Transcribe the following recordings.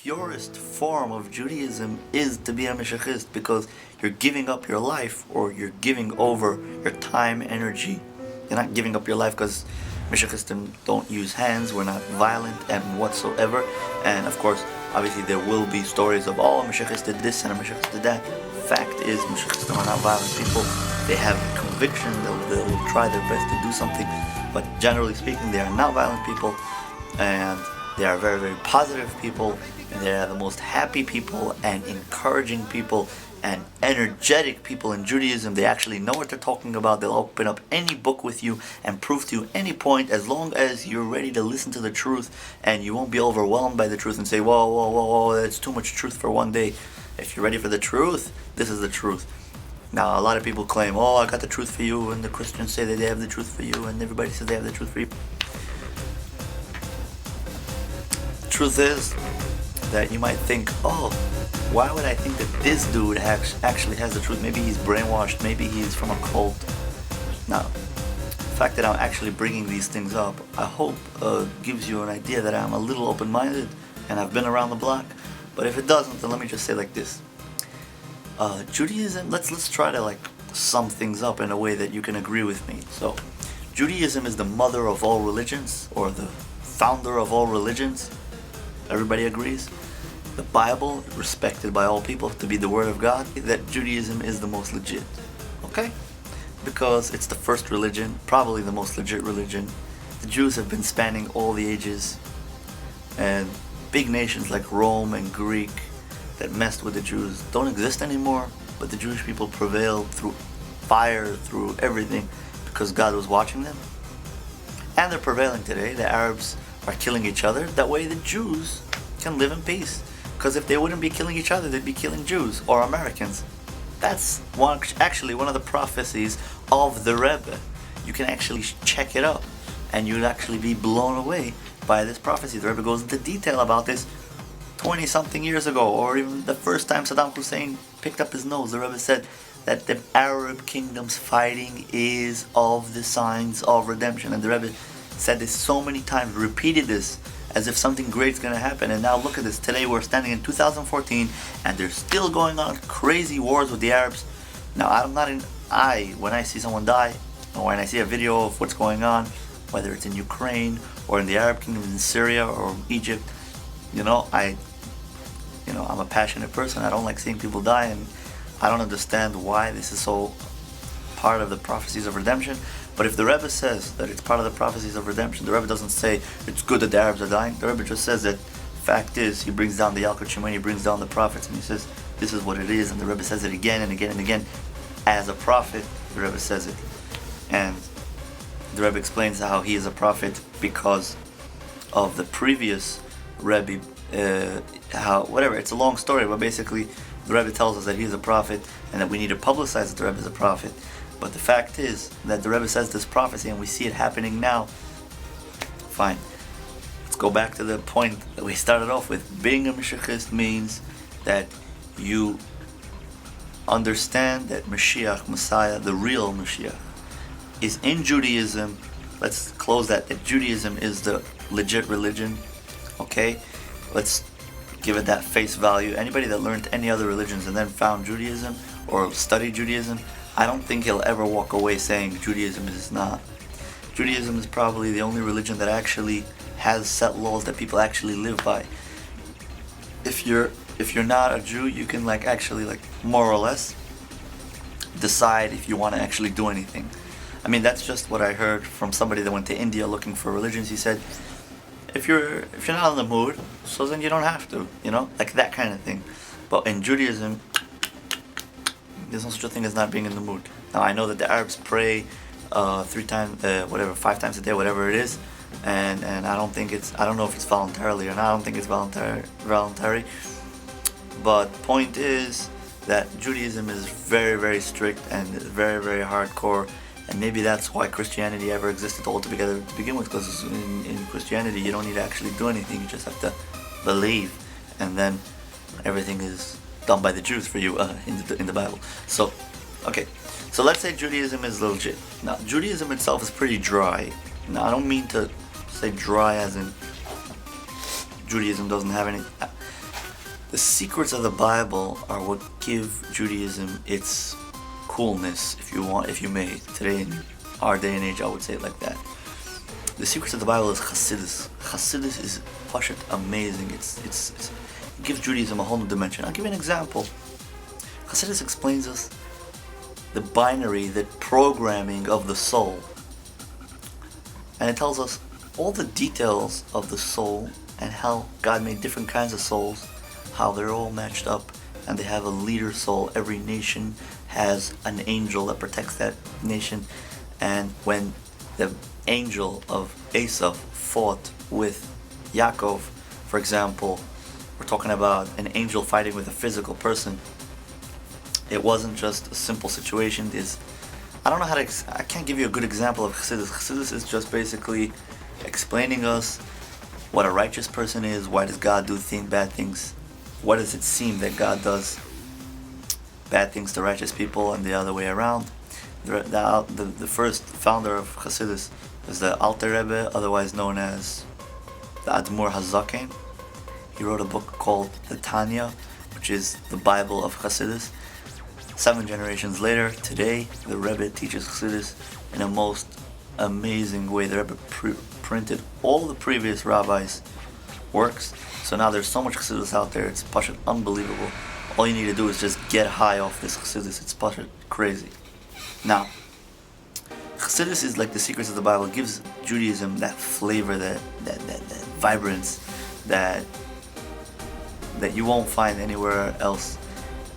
purest form of Judaism is to be a Meshichist, because you're giving up your life, or you're giving over your time, energy. You're not giving up your life, because Meshiachism don't use hands, we're not violent and whatsoever. And of course, obviously there will be stories of, oh, a Meshiachist did this and a Meshiachist did that. Fact is, Meshiachism are not violent people. They have conviction, they'll try their best to do something, but generally speaking, they are not violent people, and they are very, very positive people, and they are the most happy people and encouraging people and energetic people in Judaism. They actually know what they're talking about. They'll open up any book with you and prove to you any point, as long as you're ready to listen to the truth, and you won't be overwhelmed by the truth and say, whoa, whoa, whoa, whoa, that's too much truth for one day. If you're ready for the truth, this is the truth. Now, a lot of people claim, oh, I got the truth for you, and the Christians say that they have the truth for you, and everybody says they have the truth for you. The truth is that you might think, oh, why would I think that this dude actually has the truth? Maybe he's brainwashed, maybe he's from a cult. Now, the fact that I'm actually bringing these things up, I hope gives you an idea that I'm a little open-minded and I've been around the block. But if it doesn't, then let me just say like this. Judaism, let's try to like sum things up in a way that you can agree with me. So, Judaism is the mother of all religions, or the founder of all religions. Everybody agrees? The Bible, respected by all people to be the Word of God, that Judaism is the most legit. Okay? Because it's the first religion, probably the most legit religion. The Jews have been spanning all the ages, and big nations like Rome and Greek that messed with the Jews don't exist anymore, but the Jewish people prevailed through fire, through everything, because God was watching them. And they're prevailing today. The Arabs are killing each other. That way the Jews can live in peace. Because if they wouldn't be killing each other, they'd be killing Jews or Americans. That's actually one of the prophecies of the Rebbe. You can actually check it up, and you'd actually be blown away by this prophecy. The Rebbe goes into detail about this 20-something years ago, or even the first time Saddam Hussein picked up his nose. The Rebbe said that the Arab kingdoms fighting is of the signs of redemption. And the Rebbe said this so many times, repeated this, as if something great's going to happen. And now look at this. Today we're standing in 2014, and there's still going on crazy wars with the Arabs. Now, when I see someone die, or when I see a video of what's going on, whether it's in Ukraine or in the Arab kingdoms in Syria or Egypt, I'm a passionate person. I don't like seeing people die, and I don't understand why this is so part of the prophecies of redemption. But if the Rebbe says that it's part of the prophecies of redemption, the Rebbe doesn't say it's good that the Arabs are dying. The Rebbe just says that fact is, he brings down the Yalkut Shimon, he brings down the prophets, and he says this is what it is. And the Rebbe says it again and again and again. As a prophet, the Rebbe says it. And the Rebbe explains how he is a prophet because of the previous Rebbe, it's a long story, but basically the Rebbe tells us that he is a prophet and that we need to publicize that the Rebbe is a prophet. But the fact is that the Rebbe says this prophecy, and we see it happening now. Fine. Let's go back to the point that we started off with. Being a Meshichist means that you understand that Mashiach, Messiah, the real Mashiach, is in Judaism. Let's close that Judaism is the legit religion. Okay? Let's give it that face value. Anybody that learned any other religions and then found Judaism or studied Judaism, I don't think he'll ever walk away saying Judaism is not. Judaism is probably the only religion that actually has set laws that people actually live by. If you're not a Jew, you can actually more or less decide if you want to actually do anything. I mean, that's just what I heard from somebody that went to India looking for religions. He said, if you're not in the mood, so then you don't have to, that kind of thing. But in Judaism, there's no such a thing as not being in the mood. Now, I know that the Arabs pray 5 times a day, whatever it is, and I don't know if it's voluntarily or not. I don't think it's voluntary. But point is that Judaism is very, very strict and very, very hardcore, and maybe that's why Christianity ever existed altogether to begin with, because in Christianity you don't need to actually do anything, you just have to believe, and then everything is done by the Jews for you in the Bible. So, okay, so let's say Judaism is legit. Now, Judaism itself is pretty dry. Now, I don't mean to say dry as in Judaism doesn't have any. The secrets of the Bible are what give Judaism its coolness, if you may. Today, in our day and age, I would say it like that. The secrets of the Bible is Hasidus. Hasidus is pashut amazing. It gives Judaism a whole new dimension. I'll give you an example. Hasidus explains us the binary, the programming of the soul. And it tells us all the details of the soul and how God made different kinds of souls, how they're all matched up, and they have a leader soul. Every nation has an angel that protects that nation. And when the angel of Esav fought with Yaakov, for example, we're talking about an angel fighting with a physical person. It wasn't just a simple situation. I don't know how to, I can't give you a good example of Chassidus. Chassidus is just basically explaining us what a righteous person is. Why does God do bad things? Why does it seem that God does bad things to righteous people and the other way around? The first founder of Chassidus is the Alter Rebbe, otherwise known as the Admor HaZaken. He wrote a book called the Tanya, which is the Bible of Chassidus. 7 generations later, today, the Rebbe teaches Chassidus in a most amazing way. The Rebbe printed all the previous rabbis' works, so now there's so much Chassidus out there, it's pashut unbelievable. All you need to do is just get high off this Chassidus, it's pashut crazy. Now, Chassidus is like the secrets of the Bible. It gives Judaism that flavor, that vibrance, that you won't find anywhere else.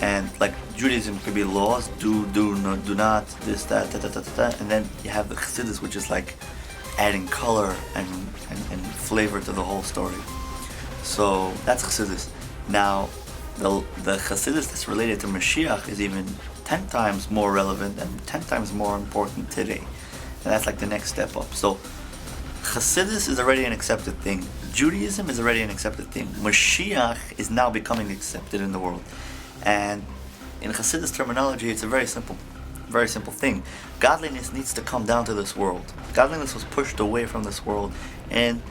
And like Judaism could be laws, do not, this, that, and then you have the Chassidus, which is like adding color and flavor to the whole story. So that's Chassidus. Now, the Chassidus that's related to Moshiach is even 10 times more relevant and 10 times more important today. And that's like the next step up. So Chassidus is already an accepted thing. Judaism is already an accepted thing. Mashiach is now becoming accepted in the world. And in Chassidus terminology, it's a very simple thing. Godliness needs to come down to this world. Godliness was pushed away from this world in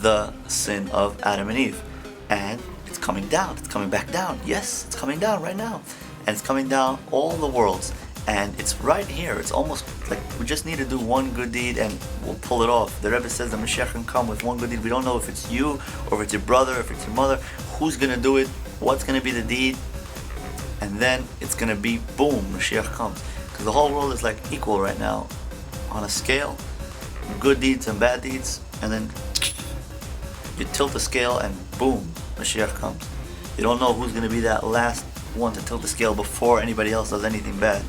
the sin of Adam and Eve. And it's coming down. It's coming back down. Yes, it's coming down right now. And it's coming down all the worlds. And it's right here. It's almost like we just need to do one good deed and we'll pull it off. The Rebbe says the Mashiach can come with one good deed. We don't know if it's you or if it's your brother, if it's your mother. Who's going to do it? What's going to be the deed? And then it's going to be boom, Mashiach comes. Because the whole world is like equal right now on a scale. Good deeds and bad deeds. And then you tilt the scale and boom, Mashiach comes. You don't know who's going to be that last one to tilt the scale before anybody else does anything bad.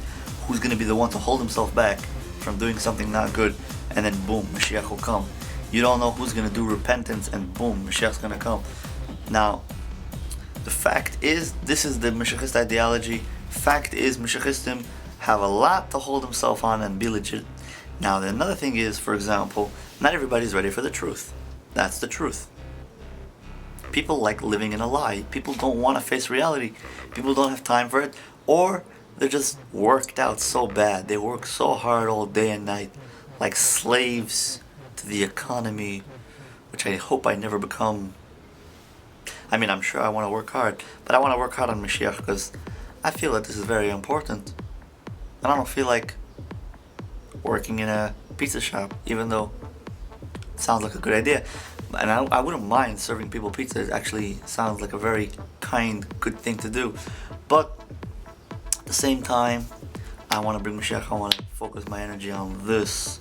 Who's going to be the one to hold himself back from doing something not good. And then boom, Mashiach will come. You don't know who's going to do repentance and boom, Mashiach's going to come. Now, the fact is, this is the Meshichist ideology. Fact is, Meshiachism have a lot to hold themselves on and be legit. Now, another thing is, for example, not everybody's ready for the truth. That's the truth. People like living in a lie. People don't want to face reality. People don't have time for it. Or they're just worked out so bad. They work so hard all day and night, like slaves to the economy, which I hope I never become. I mean, I'm sure I want to work hard, but I want to work hard on Mashiach because I feel that this is very important. And I don't feel like working in a pizza shop, even though it sounds like a good idea. And I wouldn't mind serving people pizza. It actually sounds like a very kind, good thing to do. But at the same time, I want to bring Mashiach. I want to focus my energy on this.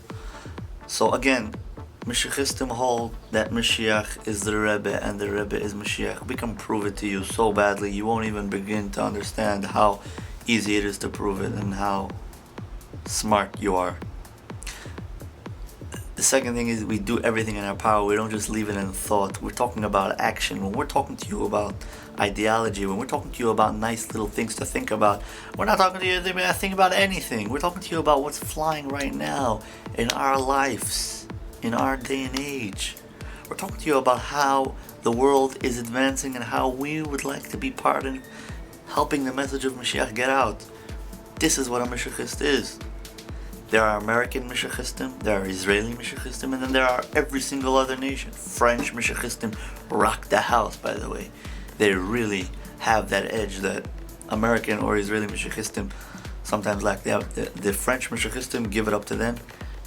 So again, Meshichist hold that Mashiach is the Rebbe and the Rebbe is Mashiach. We can prove it to you so badly you won't even begin to understand how easy it is to prove it and how smart you are. The second thing is we do everything in our power. We don't just leave it in thought. We're talking about action. When we're talking to you about ideology, when we're talking to you about nice little things to think about, we're not talking to you think about anything. We're talking to you about what's flying right now in our lives, in our day and age. We're talking to you about how the world is advancing and how we would like to be part in helping the message of Mashiach get out. This is what a Meshichist is. There are American Meshiachism, there are Israeli Meshiachism, and then there are every single other nation. French Meshiachism rock the house, by the way. They really have that edge that American or Israeli Meshiachistim sometimes lack. They have the French Meshiachistim, give it up to them.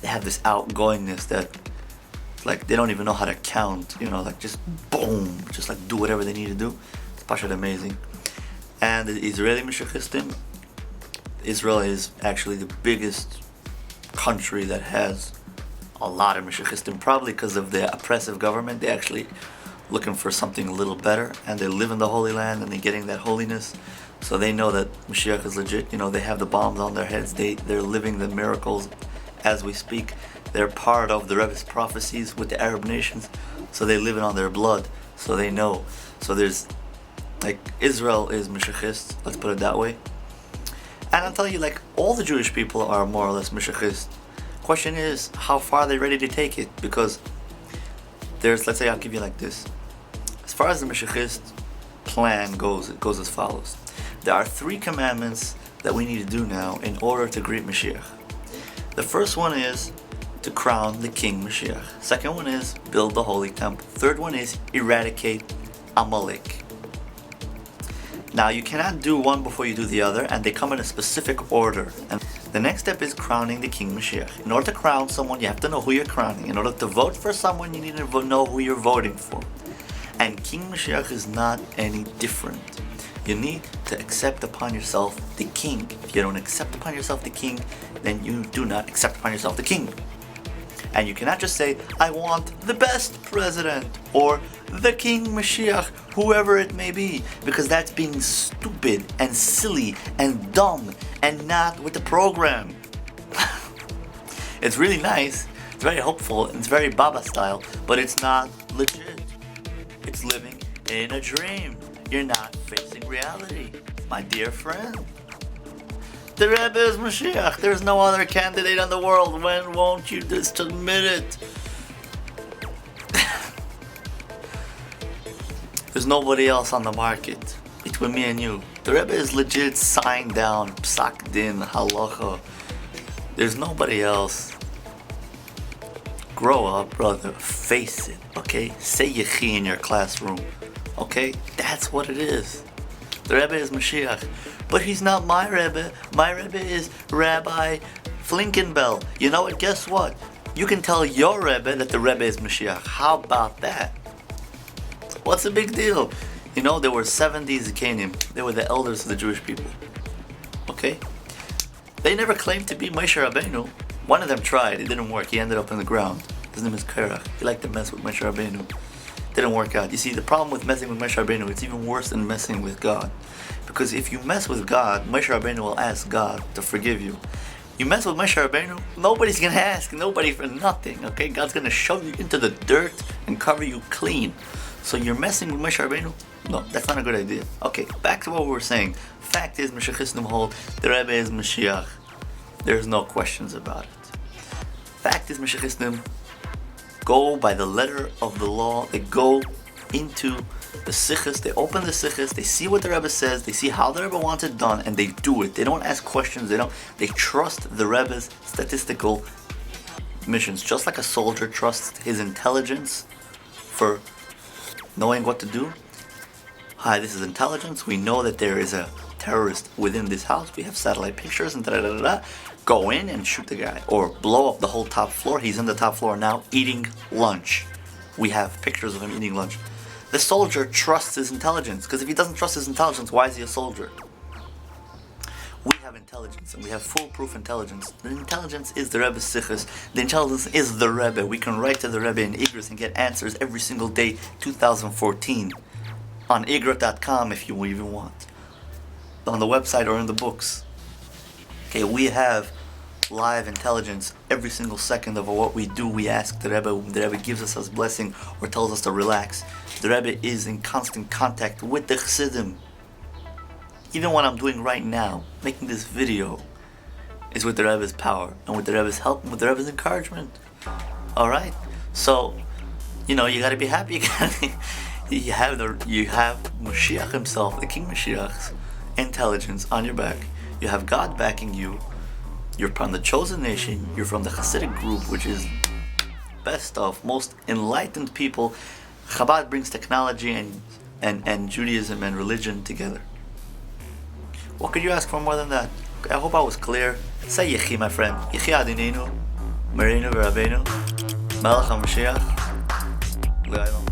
They have this outgoingness that, like, they don't even know how to count, like just boom, just like do whatever they need to do. It's pashut amazing. And the Israeli Meshiachistim, Israel is actually the biggest country that has a lot of Meshiachistim, probably because of the oppressive government. They actually looking for something a little better, and they live in the Holy Land and they're getting that holiness. So they know that Mashiach is legit. They have the bombs on their heads. They're living the miracles as we speak. They're part of the Rebbe's prophecies with the Arab nations, so they live it on their blood. So they know. So there's, like, Israel is Meshichist, let's put it that way. And I'll tell you, like, all the Jewish people are more or less Meshichist. Question is, how far are they ready to take it? Because there's, let's say, I'll give you like this. As far as the Meshichist plan goes, it goes as follows. There are 3 commandments that we need to do now in order to greet Mashiach. The first one is to crown the King Mashiach. Second one is build the Holy Temple. Third one is eradicate Amalek. Now you cannot do one before you do the other, and they come in a specific order. And the next step is crowning the King Mashiach. In order to crown someone, you have to know who you're crowning. In order to vote for someone, you need to know who you're voting for. And King Mashiach is not any different. You need to accept upon yourself the King. If you don't accept upon yourself the King, then you do not accept upon yourself the King. And you cannot just say, I want the best president, or the King Mashiach, whoever it may be, because that's being stupid and silly and dumb and not with the program. It's really nice, it's very hopeful, it's very Baba style, but it's not legit. It's living in a dream. You're not facing reality, my dear friend. The Rebbe is Moshiach. There's no other candidate in the world. When won't you just admit it? There's nobody else on the market between me and you. The Rebbe is legit signed down, psak din, halacha. There's nobody else. Grow up, brother. Face it, okay? Say Yechi in your classroom, okay? That's what it is. The Rebbe is Mashiach. But he's not my Rebbe. My Rebbe is Rabbi Flinkenbell. You know what? Guess what? You can tell your Rebbe that the Rebbe is Mashiach. How about that? What's the big deal? There were 70 Zikanim. They were the elders of the Jewish people. Okay? They never claimed to be Moshe Rabbeinu. One of them tried. It didn't work. He ended up in the ground. His name is Korach. He liked to mess with Moshe Rabbeinu. Didn't work out. You see, the problem with messing with Moshe Rabbeinu, it's even worse than messing with God. Because if you mess with God, Moshe Rabbeinu will ask God to forgive you. You mess with Moshe Rabbeinu, nobody's going to ask nobody for nothing, okay? God's going to shove you into the dirt and cover you clean. So you're messing with Moshe Rabbeinu? No, that's not a good idea. Okay, back to what we were saying. Fact is, Meshiachistim hold, the Rebbe is Mashiach. There's no questions about it. Fact is, Meshiachistim go by the letter of the law. They go into the Sichos, they open the Sichos, they see what the Rebbe says, they see how the Rebbe wants it done, and they do it. They don't ask questions, they trust the Rebbe's statistical missions. Just like a soldier trusts his intelligence for knowing what to do. Hi, this is intelligence. We know that there is a terrorist within this house. We have satellite pictures and da-da-da-da. Go in and shoot the guy. Or blow up the whole top floor. He's in the top floor now eating lunch. We have pictures of him eating lunch. The soldier trusts his intelligence, because if he doesn't trust his intelligence, why is he a soldier? We have intelligence, and we have foolproof intelligence. The intelligence is the Rebbe's Sichos. The intelligence is the Rebbe. We can write to the Rebbe in Igros and get answers every single day, 2014, on igrot.com if you even want, on the website or in the books. Okay, we have live intelligence every single second of what we do. We ask the Rebbe. The Rebbe gives us his blessing or tells us to relax. The Rebbe is in constant contact with the Chassidim. Even what I'm doing right now, making this video, is with the Rebbe's power and with the Rebbe's help and with the Rebbe's encouragement. Alright? So, you gotta be happy. You have Moshiach himself, the King Mashiach's intelligence on your back. You have God backing you. You're from the chosen nation. You're from the Hasidic group, which is best of, most enlightened people. Chabad brings technology and and Judaism and religion together. What could you ask for more than that? I hope I was clear. Say Yechi, my friend. Yechi Adinenu, Mereinu V'Rabbeinu, Melech HaMashiach, Le'olam.